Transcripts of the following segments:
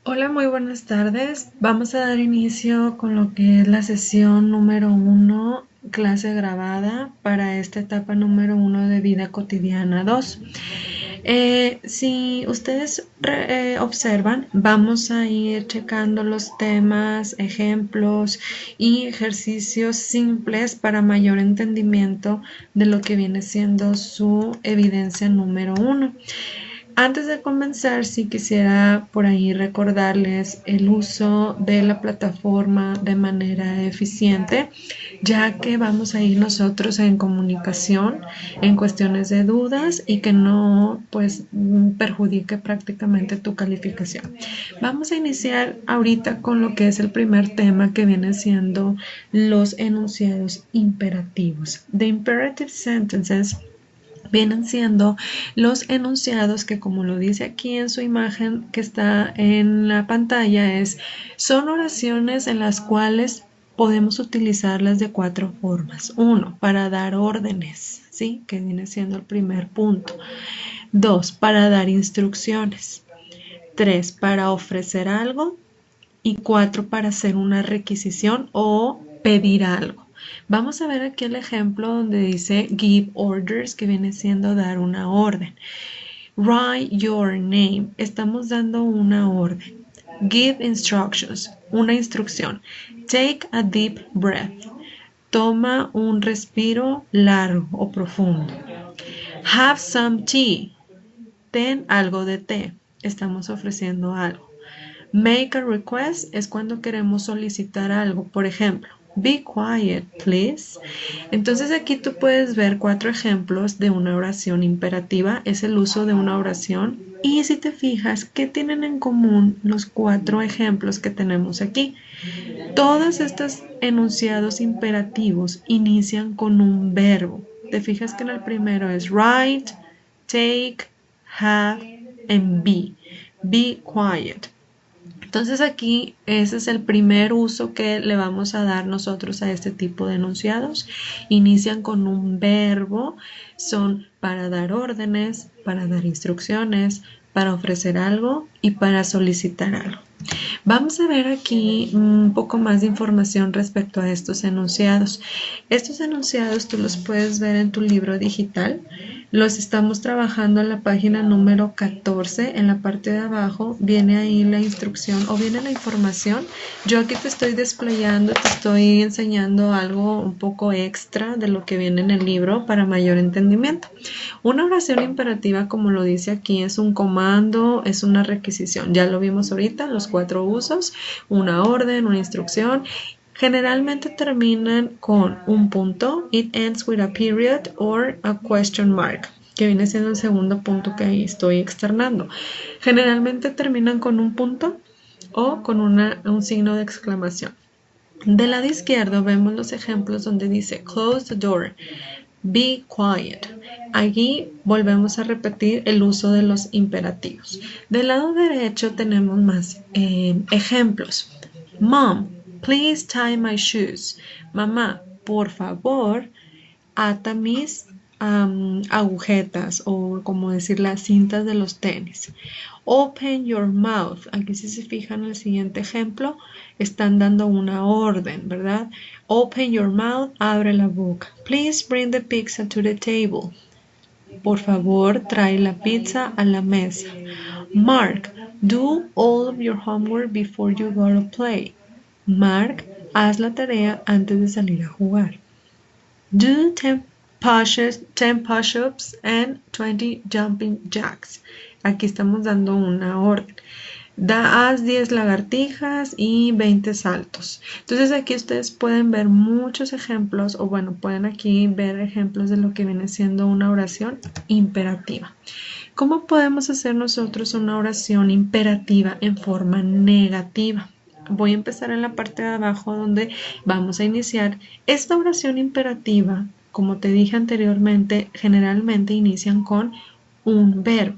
Hola, muy buenas tardes. Vamos a dar inicio con lo que es la sesión número 1, clase grabada para esta etapa número 1 de vida cotidiana 2. Si ustedes observan, vamos a ir checando los temas, ejemplos y ejercicios simples para mayor entendimiento de lo que viene siendo su evidencia número 1. Antes de comenzar, sí quisiera por ahí recordarles el uso de la plataforma de manera eficiente, ya que vamos a ir nosotros en comunicación en cuestiones de dudas y que no pues perjudique prácticamente tu calificación. Vamos a iniciar ahorita con lo que es el primer tema, que viene siendo los enunciados imperativos. The imperative sentences vienen siendo los enunciados que, como lo dice aquí en su imagen que está en la pantalla, son oraciones en las cuales podemos utilizarlas de 4 formas. 1, para dar órdenes, ¿sí? Que viene siendo el primer punto. 2, para dar instrucciones. 3, para ofrecer algo. Y 4, para hacer una requisición o pedir algo. Vamos a ver aquí el ejemplo donde dice give orders, que viene siendo dar una orden. Write your name, estamos dando una orden. Give instructions, una instrucción. Take a deep breath, toma un respiro largo o profundo. Have some tea, ten algo de té, estamos ofreciendo algo. Make a request es cuando queremos solicitar algo. Por ejemplo, be quiet, please. Entonces aquí tú puedes ver 4 ejemplos de una oración imperativa. Es el uso de una oración. Y si te fijas, ¿qué tienen en común los 4 ejemplos que tenemos aquí? Todos estos enunciados imperativos inician con un verbo. Te fijas que en el primero es write, take, have, and be. Be quiet. Entonces aquí ese es el primer uso que le vamos a dar nosotros a este tipo de enunciados. Inician con un verbo, son para dar órdenes, para dar instrucciones, para ofrecer algo y para solicitar algo. Vamos a ver aquí un poco más de información respecto a estos enunciados. Estos enunciados tú los puedes ver en tu libro digital. Los estamos trabajando en la página número 14. En la parte de abajo viene ahí la instrucción o viene la información. Yo aquí te estoy desplayando, te estoy enseñando algo un poco extra de lo que viene en el libro para mayor entendimiento. Una oración imperativa, como lo dice aquí, es un comando, es una requisición. Ya lo vimos ahorita, los 4 usos, una orden, una instrucción. Generalmente terminan con un punto. It ends with a period or a question mark, que viene siendo el segundo punto que ahí estoy externando. Generalmente terminan con un punto o con un signo de exclamación. Del lado izquierdo vemos los ejemplos donde dice close the door, be quiet. Aquí volvemos a repetir el uso de los imperativos. Del lado derecho tenemos más ejemplos. Mom, please tie my shoes. Mamá, por favor, ata mis agujetas o como decir las cintas de los tenis. Open your mouth. Aquí si se fijan en el siguiente ejemplo, están dando una orden, ¿verdad? Open your mouth, abre la boca. Please bring the pizza to the table. Por favor, trae la pizza a la mesa. Mark, do all of your homework before you go to play. Mark, haz la tarea antes de salir a jugar. Do 10 push-ups and 20 jumping jacks. Aquí estamos dando una orden. Haz 10 lagartijas y 20 saltos. Entonces aquí ustedes pueden ver muchos ejemplos, o bueno, pueden aquí ver ejemplos de lo que viene siendo una oración imperativa. ¿Cómo podemos hacer nosotros una oración imperativa en forma negativa? Voy a empezar en la parte de abajo donde vamos a iniciar. Esta oración imperativa, como te dije anteriormente, generalmente inician con un verbo.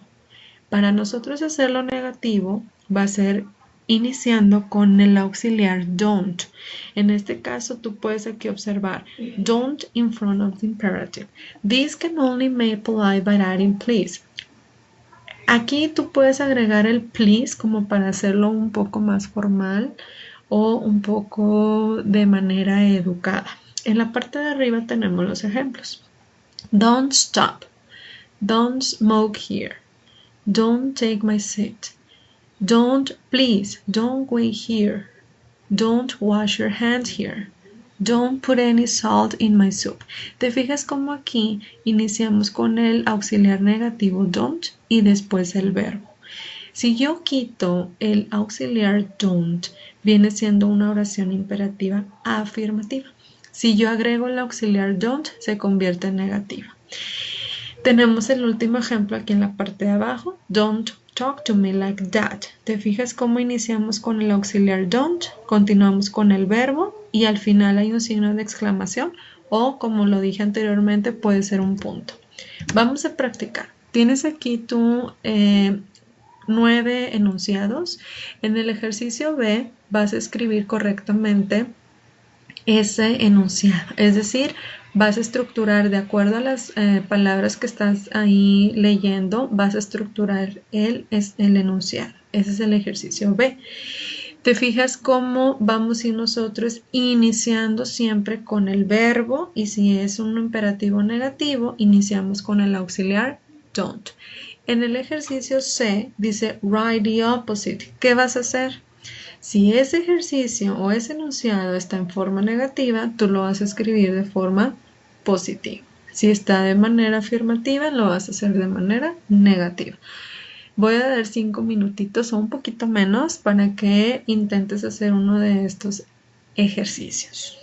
Para nosotros hacerlo negativo va a ser iniciando con el auxiliar don't. En este caso tú puedes aquí observar don't in front of the imperative. This can only be polite by adding please. Aquí tú puedes agregar el please como para hacerlo un poco más formal o un poco de manera educada. En la parte de arriba tenemos los ejemplos. Don't stop. Don't smoke here. Don't take my seat. Please, don't wait here. Don't wash your hands here. Don't put any salt in my soup. ¿Te fijas cómo aquí iniciamos con el auxiliar negativo don't y después el verbo? Si yo quito el auxiliar don't, viene siendo una oración imperativa afirmativa. Si yo agrego el auxiliar don't, se convierte en negativa. Tenemos el último ejemplo aquí en la parte de abajo. Don't talk to me like that. ¿Te fijas cómo iniciamos con el auxiliar don't? Continuamos con el verbo y al final hay un signo de exclamación o, como lo dije anteriormente, puede ser un punto. Vamos a practicar. Tienes aquí tu 9 enunciados. En el ejercicio B vas a escribir correctamente ese enunciado, es decir, vas a estructurar de acuerdo a las palabras que estás ahí leyendo, vas a estructurar el enunciado. Ese es el ejercicio B. Te fijas cómo vamos a ir nosotros iniciando siempre con el verbo y si es un imperativo negativo, iniciamos con el auxiliar don't. En el ejercicio C dice write the opposite. ¿Qué vas a hacer? Si ese ejercicio o ese enunciado está en forma negativa, tú lo vas a escribir de forma positiva. Si está de manera afirmativa, lo vas a hacer de manera negativa. Voy a dar 5 minutitos o un poquito menos para que intentes hacer uno de estos ejercicios.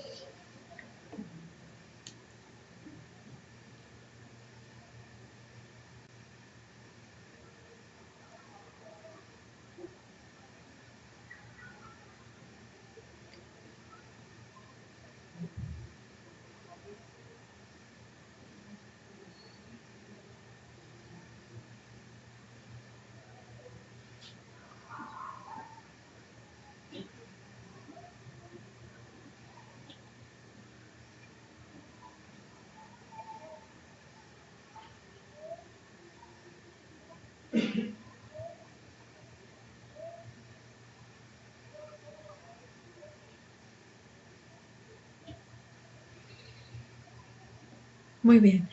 Muy bien.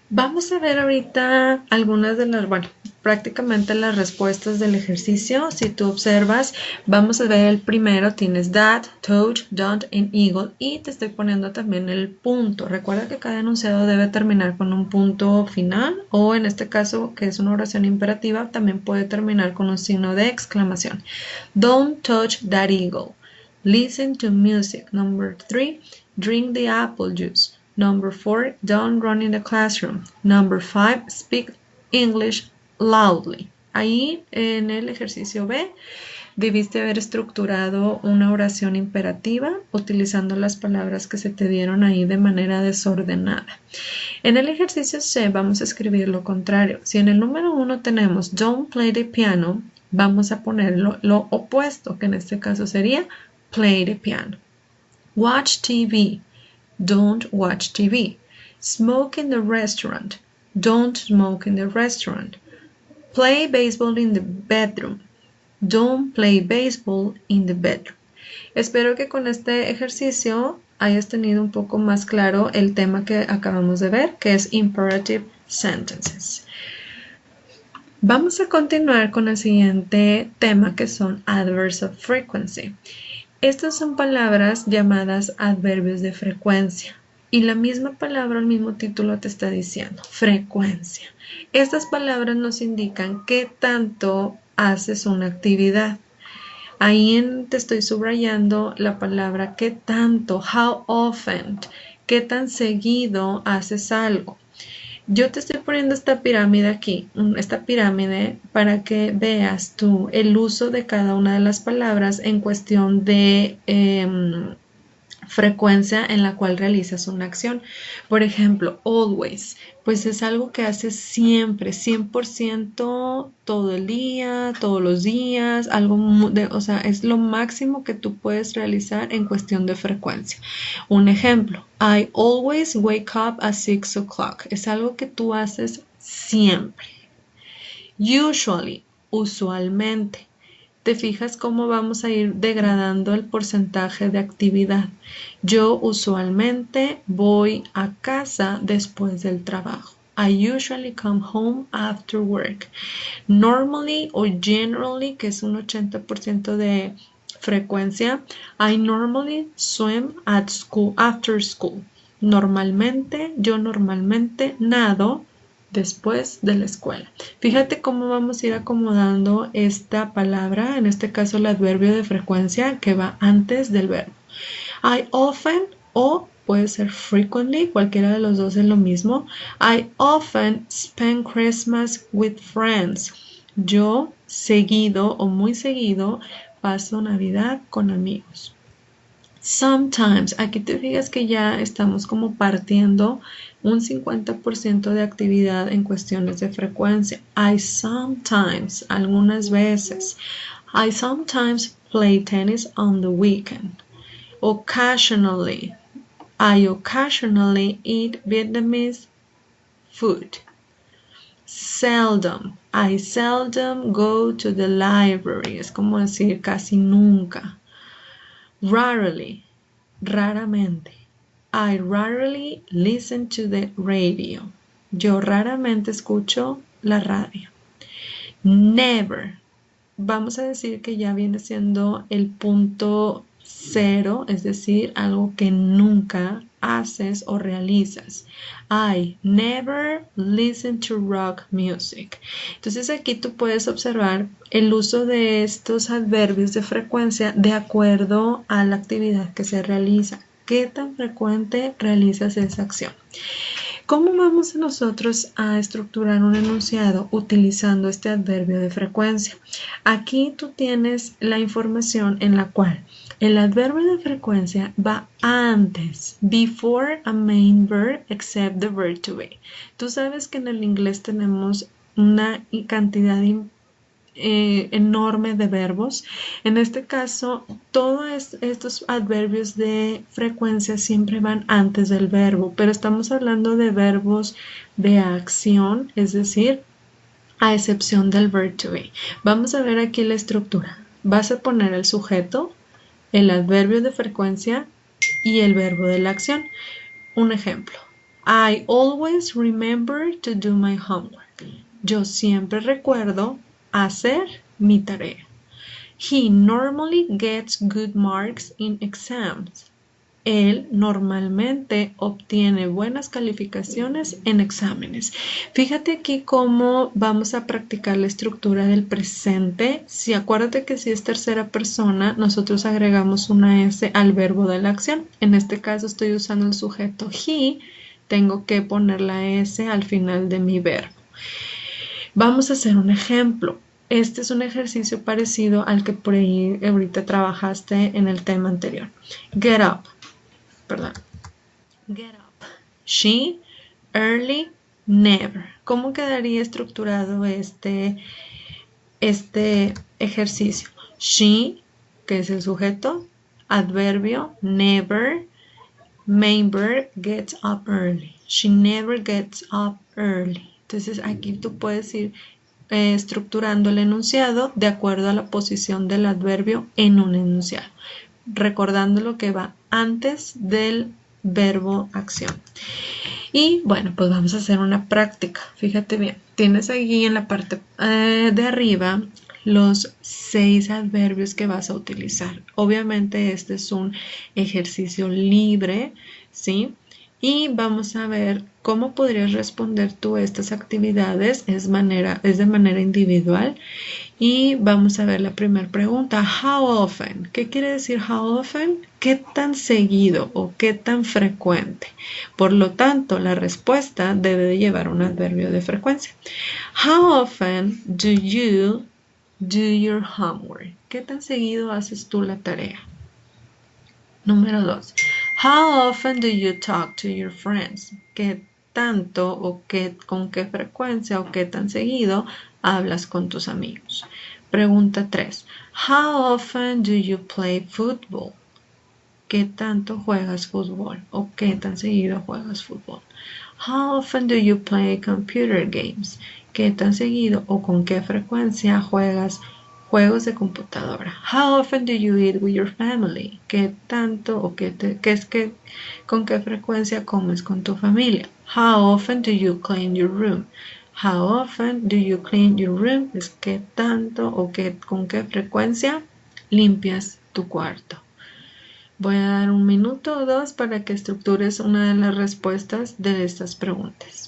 Vamos a ver ahorita algunas de las, bueno, prácticamente las respuestas del ejercicio. Si tú observas, vamos a ver el primero, tienes that, toad, don't, and eagle, y te estoy poniendo también el punto. Recuerda que cada enunciado debe terminar con un punto final, o en este caso, que es una oración imperativa, también puede terminar con un signo de exclamación. Don't touch that eagle. Listen to music. Number 3, drink the apple juice. Number 4, don't run in the classroom. Number 5, speak English loudly. Ahí en el ejercicio B debiste haber estructurado una oración imperativa utilizando las palabras que se te dieron ahí de manera desordenada. En el ejercicio C vamos a escribir lo contrario. Si en el número 1 tenemos don't play the piano, vamos a ponerlo lo opuesto, que en este caso sería play the piano. Watch TV. Don't watch TV. Smoke in the restaurant. Don't smoke in the restaurant. Play baseball in the bedroom. Don't play baseball in the bedroom. Espero que con este ejercicio hayas tenido un poco más claro el tema que acabamos de ver, que es imperative sentences. Vamos a continuar con el siguiente tema, que son adverbs of frequency. Estas son palabras llamadas adverbios de frecuencia y la misma palabra, el mismo título te está diciendo, frecuencia. Estas palabras nos indican qué tanto haces una actividad. Ahí te estoy subrayando la palabra qué tanto, how often, qué tan seguido haces algo. Yo te estoy poniendo esta pirámide aquí, esta pirámide, para que veas tú el uso de cada una de las palabras en cuestión de frecuencia en la cual realizas una acción. Por ejemplo, always, pues es algo que haces siempre, 100% todo el día, todos los días, o sea, es lo máximo que tú puedes realizar en cuestión de frecuencia. Un ejemplo, I always wake up at 6 o'clock. Es algo que tú haces siempre. Usually, usualmente. ¿Te fijas cómo vamos a ir degradando el porcentaje de actividad? Yo usualmente voy a casa después del trabajo. I usually come home after work. Normally o generally, que es un 80% de frecuencia, I normally swim at school after school. Normalmente, yo normalmente nado después de la escuela. Fíjate cómo vamos a ir acomodando esta palabra, en este caso el adverbio de frecuencia que va antes del verbo. I often o puede ser frequently, cualquiera de los dos es lo mismo. I often spend Christmas with friends. Yo seguido o muy seguido paso Navidad con amigos. Sometimes, aquí te fijas que ya estamos como partiendo un 50% de actividad en cuestiones de frecuencia. I sometimes, algunas veces. I sometimes play tennis on the weekend. Occasionally, I occasionally eat Vietnamese food. Seldom, I seldom go to the library. Es como decir casi nunca. Rarely, raramente. I rarely listen to the radio. Yo raramente escucho la radio. Never. Vamos a decir que ya viene siendo el punto cero, es decir, algo que nunca haces o realizas. I never listen to rock music. Entonces aquí tú puedes observar el uso de estos adverbios de frecuencia de acuerdo a la actividad que se realiza. ¿Qué tan frecuente realizas esa acción? ¿Cómo vamos nosotros a estructurar un enunciado utilizando este adverbio de frecuencia? Aquí tú tienes la información en la cual el adverbio de frecuencia va antes, before a main verb except the verb to be. Tú sabes que en el inglés tenemos una cantidad enorme de verbos. En este caso, todos estos adverbios de frecuencia siempre van antes del verbo, pero estamos hablando de verbos de acción, es decir, a excepción del verb to be. Vamos a ver aquí la estructura. Vas a poner el sujeto, el adverbio de frecuencia y el verbo de la acción. Un ejemplo. I always remember to do my homework. Yo siempre recuerdo hacer mi tarea. He normally gets good marks in exams. Él normalmente obtiene buenas calificaciones en exámenes. Fíjate aquí cómo vamos a practicar la estructura del presente. Si acuérdate que si es tercera persona, nosotros agregamos una S al verbo de la acción. En este caso estoy usando el sujeto he, tengo que poner la S al final de mi verbo. Vamos a hacer un ejemplo. Este es un ejercicio parecido al que por ahí ahorita trabajaste en el tema anterior. Get up. Perdón. Get up. She, early, never. ¿Cómo quedaría estructurado este ejercicio? She, que es el sujeto, adverbio, never, main verb, gets up early. She never gets up early. Entonces aquí tú puedes ir estructurando el enunciado de acuerdo a la posición del adverbio en un enunciado, recordando lo que va antes del verbo acción. Y bueno, pues vamos a hacer una práctica. Fíjate bien, tienes aquí en la parte de arriba los 6 adverbios que vas a utilizar. Obviamente este es un ejercicio libre, ¿sí? Y vamos a ver cómo podrías responder tú estas actividades. Es de manera individual. Y vamos a ver la primera pregunta. How often? ¿Qué quiere decir how often? ¿Qué tan seguido o qué tan frecuente? Por lo tanto, la respuesta debe de llevar un adverbio de frecuencia. How often do you do your homework? ¿Qué tan seguido haces tú la tarea? Número 2. How often do you talk to your friends? ¿Qué tanto o con qué frecuencia o qué tan seguido hablas con tus amigos? Pregunta 3. How often do you play football? ¿Qué tanto juegas fútbol o qué tan seguido juegas fútbol? How often do you play computer games? ¿Qué tan seguido o con qué frecuencia juegas juegos de computadora? How often do you eat with your family? ¿Qué tanto o con qué frecuencia comes con tu familia? How often do you clean your room? How often do you clean your room? Es qué tanto o con qué frecuencia limpias tu cuarto. Voy a dar un minuto o dos para que estructures una de las respuestas de estas preguntas.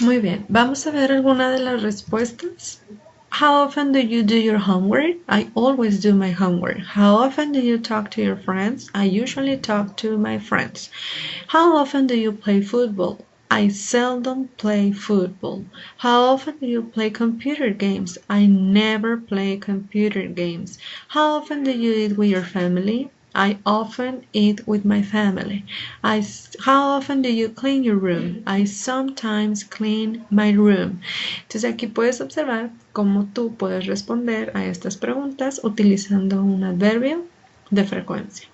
Muy bien, vamos a ver alguna de las respuestas. How often do you do your homework? I always do my homework. How often do you talk to your friends? I usually talk to my friends. How often do you play football? I seldom play football. How often do you play computer games? I never play computer games. How often do you eat with your family? I often eat with my family. How often do you clean your room? I sometimes clean my room. Entonces aquí puedes observar cómo tú puedes responder a estas preguntas utilizando un adverbio de frecuencia.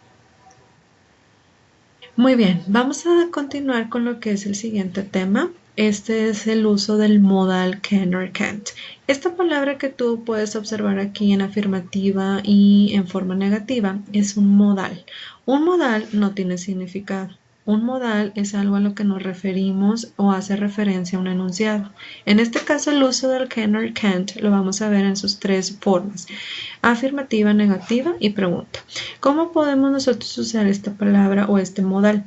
Muy bien, vamos a continuar con lo que es el siguiente tema. Este es el uso del modal can or can't. Esta palabra que tú puedes observar aquí en afirmativa y en forma negativa es un modal. Un modal no tiene significado. Un modal es algo a lo que nos referimos o hace referencia a un enunciado. En este caso, el uso del can or can't lo vamos a ver en sus tres formas: afirmativa, negativa y pregunta. ¿Cómo podemos nosotros usar esta palabra o este modal?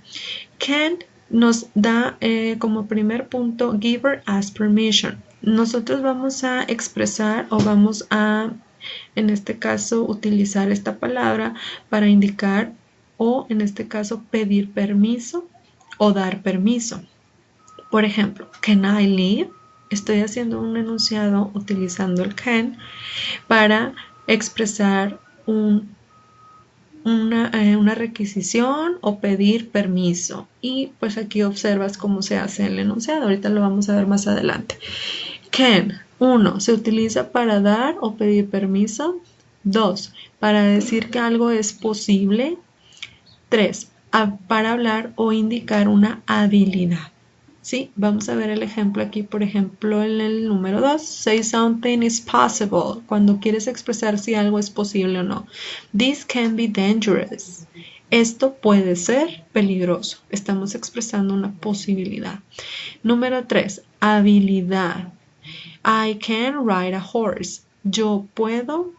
Can nos da como primer punto giver as permission. Nosotros vamos a expresar o vamos a, en este caso, utilizar esta palabra para indicar o, en este caso, pedir permiso o dar permiso. Por ejemplo, can I leave? Estoy haciendo un enunciado utilizando el can para expresar una requisición o pedir permiso. Y pues aquí observas cómo se hace el enunciado. Ahorita lo vamos a ver más adelante. Can, 1, se utiliza para dar o pedir permiso. 2, para decir que algo es posible. 3, para hablar o indicar una habilidad. ¿Sí? Vamos a ver el ejemplo aquí, por ejemplo, en el número 2. Say something is possible. Cuando quieres expresar si algo es posible o no. This can be dangerous. Esto puede ser peligroso. Estamos expresando una posibilidad. Número 3. Habilidad. I can ride a horse. Yo puedo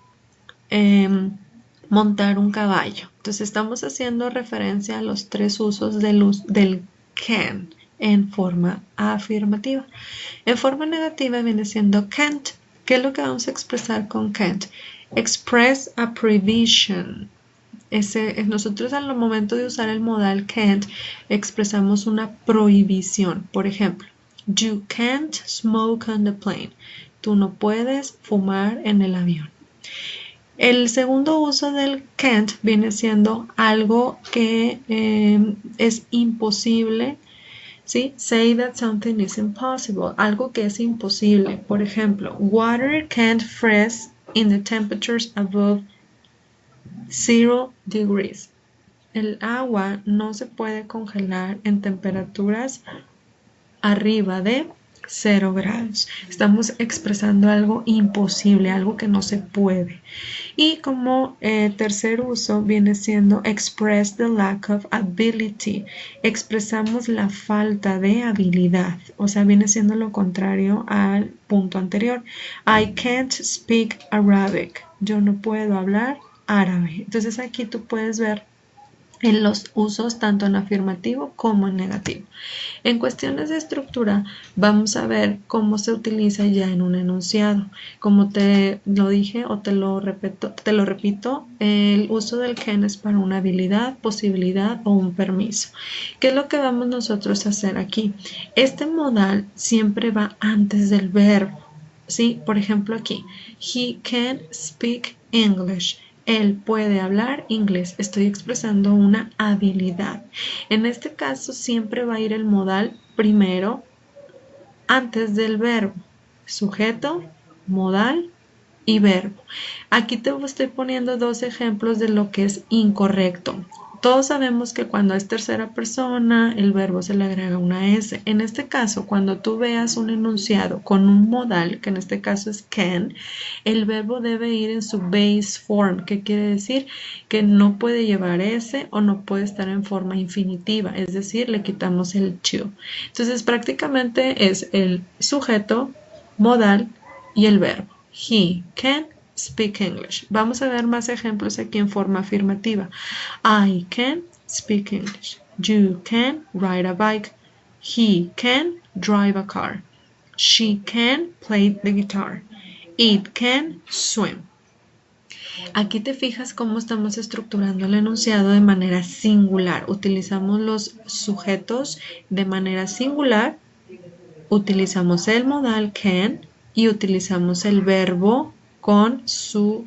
montar un caballo. Entonces estamos haciendo referencia a los tres usos del can en forma afirmativa. En forma negativa viene siendo can't. ¿Qué es lo que vamos a expresar con can't? Express a prohibition. Nosotros al momento de usar el modal can't expresamos una prohibición. Por ejemplo, you can't smoke on the plane. Tú no puedes fumar en el avión. El segundo uso del can't viene siendo algo que es imposible. ¿Sí? Say that something is impossible. Algo que es imposible. Por ejemplo, water can't freeze in the temperatures above 0 degrees. el agua no se puede congelar en temperaturas arriba de 0 grados. Estamos expresando algo imposible, algo que no se puede. Y como tercer uso viene siendo express the lack of ability. Expresamos la falta de habilidad, o sea, viene siendo lo contrario al punto anterior. I can't speak Arabic. Yo no puedo hablar árabe. Entonces aquí tú puedes ver en los usos tanto en afirmativo como en negativo. En cuestiones de estructura vamos a ver cómo se utiliza ya en un enunciado. Como te lo dije o te lo repito, el uso del can es para una habilidad, posibilidad o un permiso. ¿Qué es lo que vamos nosotros a hacer aquí? Este modal siempre va antes del verbo. ¿Sí? Por ejemplo aquí, he can speak English. Él puede hablar inglés. Estoy expresando una habilidad. En este caso siempre va a ir el modal primero antes del verbo. Sujeto, modal y verbo. Aquí te estoy poniendo dos ejemplos de lo que es incorrecto. Todos sabemos que cuando es tercera persona, el verbo se le agrega una S. En este caso, cuando tú veas un enunciado con un modal, que en este caso es can, el verbo debe ir en su base form, que quiere decir que no puede llevar S o no puede estar en forma infinitiva, es decir, le quitamos el to. Entonces, prácticamente es el sujeto, modal y el verbo. He can speak English. Vamos a ver más ejemplos aquí en forma afirmativa. I can speak English. You can ride a bike. He can drive a car. She can play the guitar. It can swim. Aquí te fijas cómo estamos estructurando el enunciado de manera singular. Utilizamos los sujetos de manera singular, utilizamos el modal can y utilizamos el verbo con su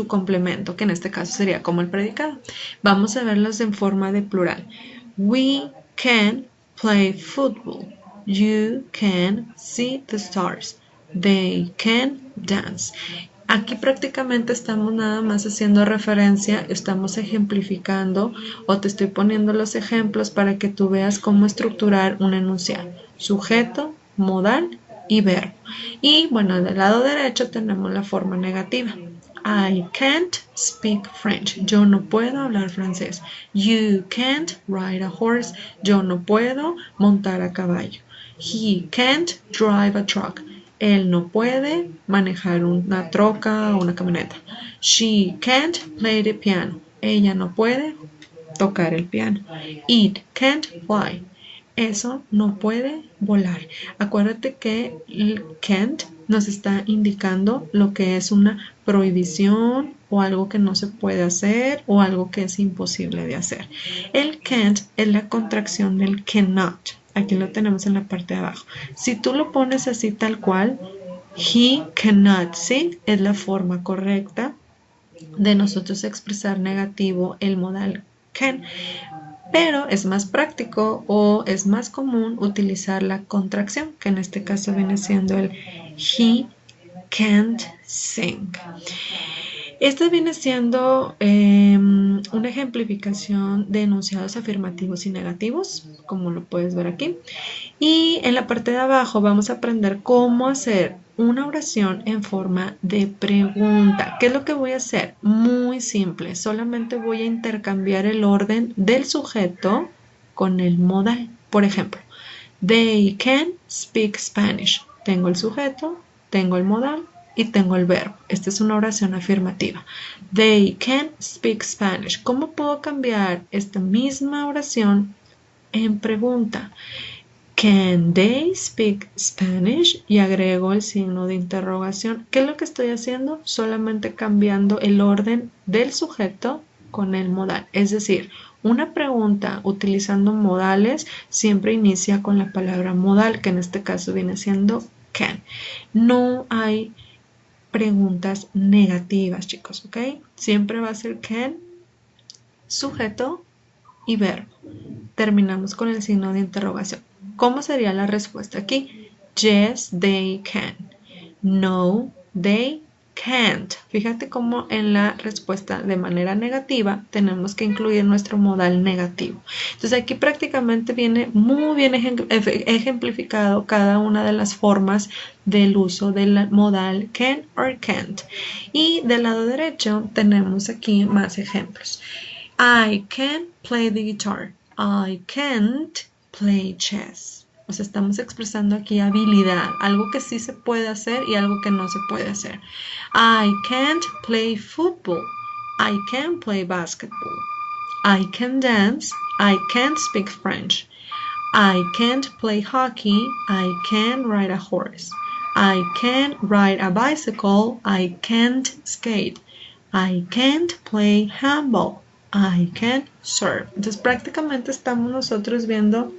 complemento, que en este caso sería como el predicado. Vamos a verlos en forma de plural. We can play football. You can see the stars. They can dance. Aquí prácticamente estamos nada más haciendo referencia, estamos ejemplificando o te estoy poniendo los ejemplos para que tú veas cómo estructurar un enunciado. Sujeto, modal y verbo. Y bueno, del lado derecho tenemos la forma negativa. I can't speak French. Yo no puedo hablar francés. You can't ride a horse. Yo no puedo montar a caballo. He can't drive a truck. Él no puede manejar una troca o una camioneta. She can't play the piano. Ella no puede tocar el piano. It can't fly. Eso no puede volar. Acuérdate que el can't nos está indicando lo que es una prohibición o algo que no se puede hacer o algo que es imposible de hacer. El can't es la contracción del cannot. Aquí lo tenemos en la parte de abajo. Si tú lo pones así tal cual, he cannot sing es la forma correcta de nosotros expresar negativo el modal can. Pero es más práctico o es más común utilizar la contracción, que en este caso viene siendo el he can't sing. Esta viene siendo una ejemplificación de enunciados afirmativos y negativos, como lo puedes ver aquí. Y en la parte de abajo vamos a aprender cómo hacer una oración en forma de pregunta. ¿Qué es lo que voy a hacer? Muy simple, solamente voy a intercambiar el orden del sujeto con el modal. Por ejemplo, they can speak Spanish. Tengo el sujeto, tengo el modal y tengo el verbo. Esta es una oración afirmativa. They can speak Spanish. ¿Cómo puedo cambiar esta misma oración en pregunta? Can they speak Spanish? Y agrego el signo de interrogación. ¿Qué es lo que estoy haciendo? Solamente cambiando el orden del sujeto con el modal. Es decir, una pregunta utilizando modales siempre inicia con la palabra modal, que en este caso viene siendo can. No hay preguntas negativas, chicos, ¿ok? Siempre va a ser can, sujeto y verbo. Terminamos con el signo de interrogación. ¿Cómo sería la respuesta aquí? Yes, they can. No, they can't. Fíjate cómo en la respuesta de manera negativa tenemos que incluir nuestro modal negativo. Entonces aquí prácticamente viene muy bien ejemplificado cada una de las formas del uso del modal can or can't. Y del lado derecho tenemos aquí más ejemplos. I can play the guitar. I can't play chess. O sea, estamos expresando aquí habilidad, algo que sí se puede hacer y algo que no se puede hacer. I can't play football. I can play basketball. I can dance. I can't speak French. I can't play hockey. I can ride a horse. I can ride a bicycle. I can't skate. I can't play handball. I can't surf. Entonces prácticamente estamos nosotros viendo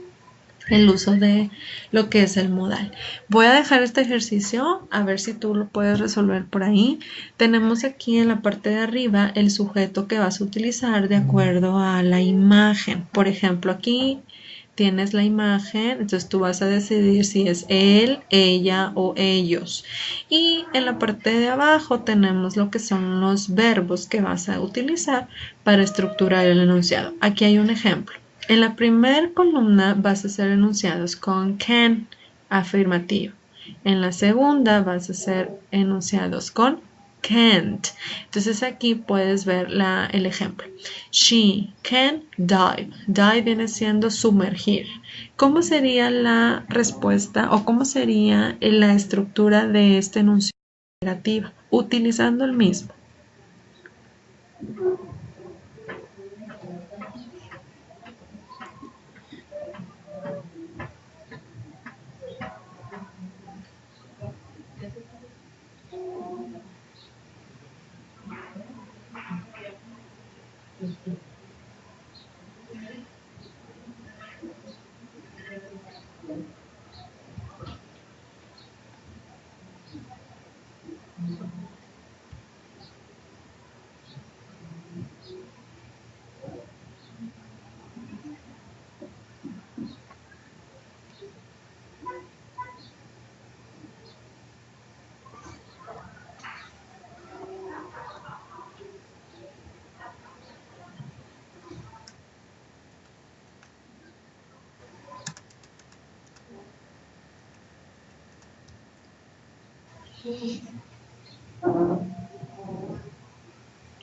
el uso de lo que es el modal. Voy a dejar este ejercicio a ver si tú lo puedes resolver por ahí. Tenemos aquí en la parte de arriba el sujeto que vas a utilizar de acuerdo a la imagen. Por ejemplo, aquí tienes la imagen, entonces tú vas a decidir si es él, ella o ellos. Y en la parte de abajo tenemos lo que son los verbos que vas a utilizar para estructurar el enunciado. Aquí hay un ejemplo. En la primera columna vas a hacer enunciados con can, afirmativo. En la segunda vas a hacer enunciados con can't. Entonces aquí puedes ver el ejemplo. She can dive. Dive viene siendo sumergir. ¿Cómo sería la respuesta o cómo sería la estructura de este enunciado negativo? Utilizando el mismo.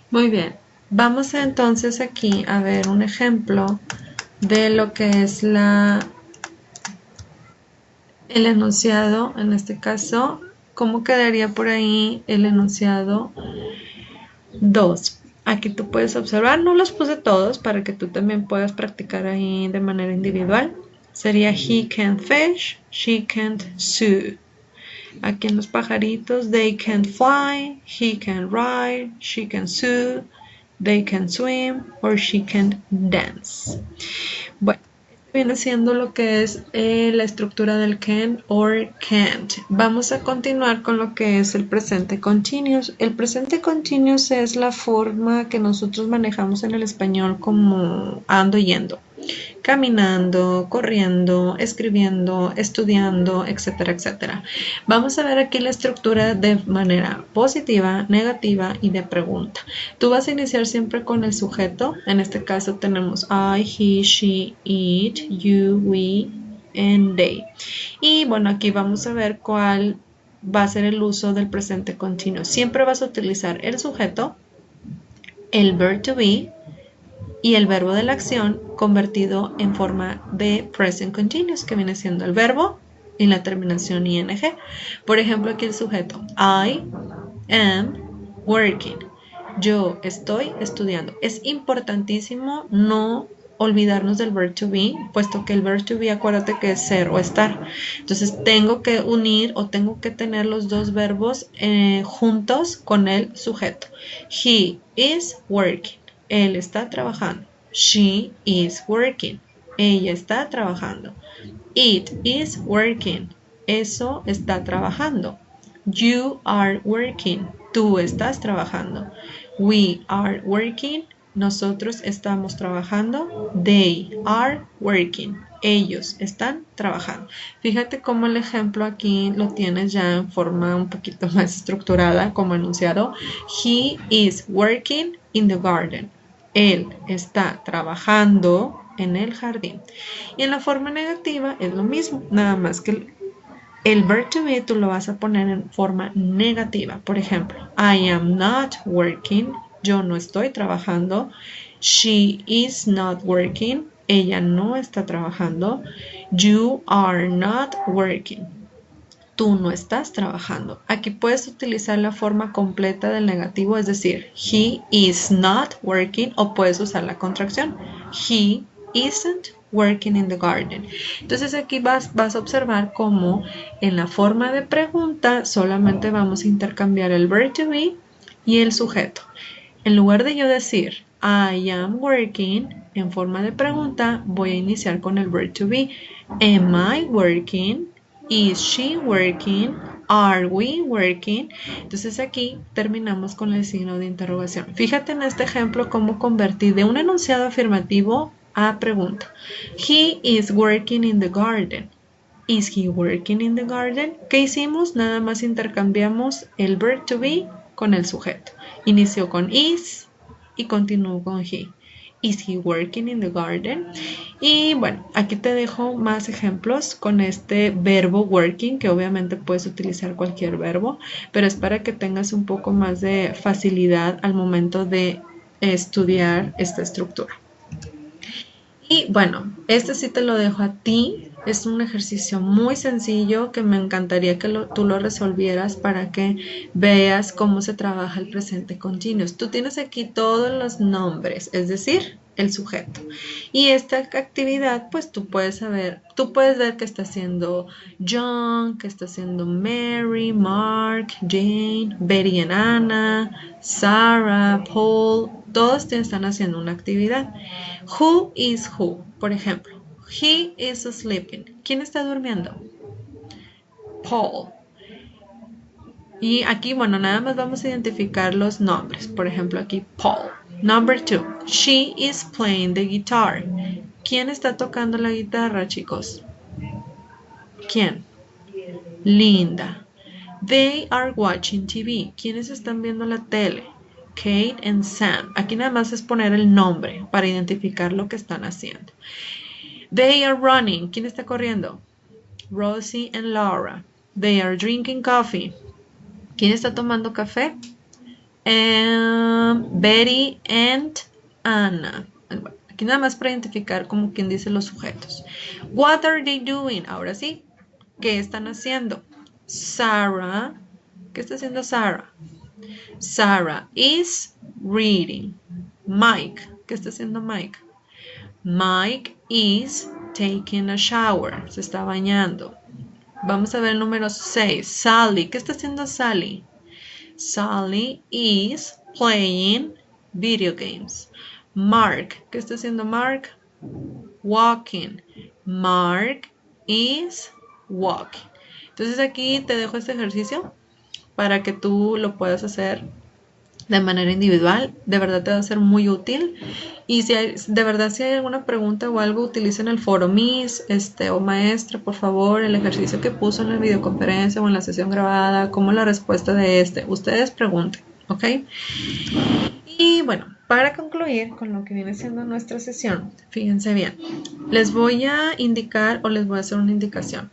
Muy bien, vamos entonces aquí a ver un ejemplo de lo que es el enunciado, en este caso, ¿cómo quedaría por ahí el enunciado 2? Aquí tú puedes observar, no los puse todos para que tú también puedas practicar ahí de manera individual. Sería he can't fish, she can't sew. Aquí en los pajaritos, they can fly, he can ride, she can sew, they can swim, or she can dance. Bueno, viene siendo lo que es la estructura del can or can't. Vamos a continuar con lo que es el presente continuous. El presente continuous es la forma que nosotros manejamos en el español como ando yendo. Caminando, corriendo, escribiendo, estudiando, etcétera, etcétera. Vamos a ver aquí la estructura de manera positiva, negativa y de pregunta. Tú vas a iniciar siempre con el sujeto. En este caso tenemos I, he, she, it, you, we, and they. Y bueno, aquí vamos a ver cuál va a ser el uso del presente continuo. Siempre vas a utilizar el sujeto, el verb to be, y el verbo de la acción convertido en forma de present continuous, que viene siendo el verbo y la terminación ing. Por ejemplo, aquí el sujeto, I am working. Yo estoy estudiando. Es importantísimo no olvidarnos del verb to be, puesto que el verb to be, acuérdate que es ser o estar. Entonces tengo que unir o tengo que tener los dos verbos juntos con el sujeto. He is working. Él está trabajando. She is working. Ella está trabajando. It is working. Eso está trabajando. You are working. Tú estás trabajando. We are working. Nosotros estamos trabajando. They are working. ellos están trabajando. Fíjate cómo el ejemplo aquí lo tienes ya en forma un poquito más estructurada como enunciado. He is working in the garden. Él está trabajando en el jardín. Y en la forma negativa es lo mismo, nada más que el verb to be tú lo vas a poner en forma negativa. Por ejemplo, I am not working. Yo no estoy trabajando. She is not working. Ella no está trabajando. You are not working. Tú no estás trabajando. Aquí puedes utilizar la forma completa del negativo, es decir, he is not working, o puedes usar la contracción. He isn't working in the garden. Entonces aquí vas a observar cómo en la forma de pregunta solamente vamos a intercambiar el verb to be y el sujeto. En lugar de yo decir I am working en forma de pregunta, voy a iniciar con el verb to be. Am I working? Is she working? Are we working? Entonces aquí terminamos con el signo de interrogación. Fíjate en este ejemplo cómo convertí de un enunciado afirmativo a pregunta. He is working in the garden. Is he working in the garden? ¿Qué hicimos? Nada más intercambiamos el verb to be con el sujeto. Inició con is y continuó con he. Is he working in the garden? Y bueno, aquí te dejo más ejemplos con este verbo working, que obviamente puedes utilizar cualquier verbo, pero es para que tengas un poco más de facilidad al momento de estudiar esta estructura. Y bueno, este sí te lo dejo a ti. Es un ejercicio muy sencillo que me encantaría que tú lo resolvieras para que veas cómo se trabaja el presente continuous. Tú tienes aquí todos los nombres, es decir, el sujeto. Y esta actividad, pues tú puedes ver que está haciendo John, que está haciendo Mary, Mark, Jane, Betty and Anna, Sarah, Paul. Todos están haciendo una actividad. Who is who? Por ejemplo, he is sleeping. ¿Quién está durmiendo? Paul. Y aquí, bueno, nada más vamos a identificar los nombres. Por ejemplo, aquí Paul. Number 2. She is playing the guitar. ¿Quién está tocando la guitarra, chicos? ¿Quién? Linda. They are watching TV. ¿Quiénes están viendo la tele? Kate and Sam. Aquí nada más es poner el nombre para identificar lo que están haciendo. They are running. ¿Quién está corriendo? Rosie and Laura. They are drinking coffee. ¿Quién está tomando café? Betty and Anna. Bueno, aquí nada más para identificar como quien dice los sujetos. What are they doing? Ahora sí. ¿Qué están haciendo? Sarah. ¿Qué está haciendo Sarah? Sarah is reading. Mike. ¿Qué está haciendo Mike? Mike is taking a shower. Se está bañando. Vamos a ver el número 6. Sally. ¿Qué está haciendo Sally? Sally is playing video games. Mark. ¿Qué está haciendo Mark? Walking. Mark is walking. Entonces aquí te dejo este ejercicio para que tú lo puedas hacer de manera individual. De verdad te va a ser muy útil. Y si hay alguna pregunta o algo, utilicen el foro Miss o maestra, por favor, el ejercicio que puso en la videoconferencia o en la sesión grabada, como la respuesta de ustedes pregunten, ¿ok? Y bueno, para concluir con lo que viene siendo nuestra sesión, fíjense bien, les voy a indicar o les voy a hacer una indicación.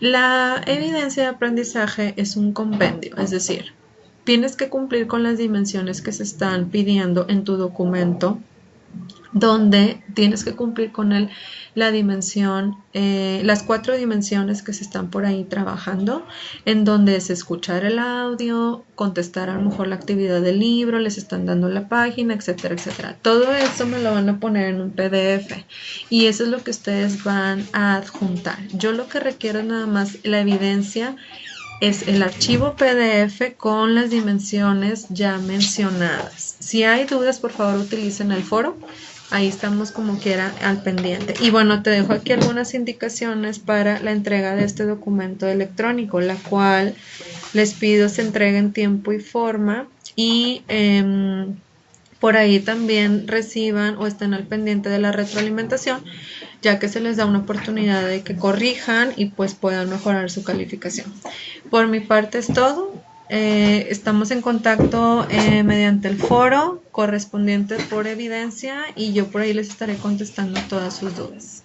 La evidencia de aprendizaje es un compendio, es decir, tienes que cumplir con las dimensiones que se están pidiendo en tu documento, donde tienes que cumplir con la dimensión, las 4 dimensiones que se están por ahí trabajando, en donde es escuchar el audio, contestar a lo mejor la actividad del libro, les están dando la página, etcétera, etcétera. Todo eso me lo van a poner en un PDF y eso es lo que ustedes van a adjuntar. Yo lo que requiero es nada más la evidencia, es el archivo PDF con las dimensiones ya mencionadas. Si hay dudas, por favor utilicen el foro. Ahí estamos como quiera al pendiente. Y bueno, te dejo aquí algunas indicaciones para la entrega de este documento electrónico, la cual les pido se entregue en tiempo y forma y por ahí también reciban o estén al pendiente de la retroalimentación ya que se les da una oportunidad de que corrijan y pues puedan mejorar su calificación. Por mi parte es todo. Estamos en contacto mediante el foro correspondiente por evidencia y yo por ahí les estaré contestando todas sus dudas.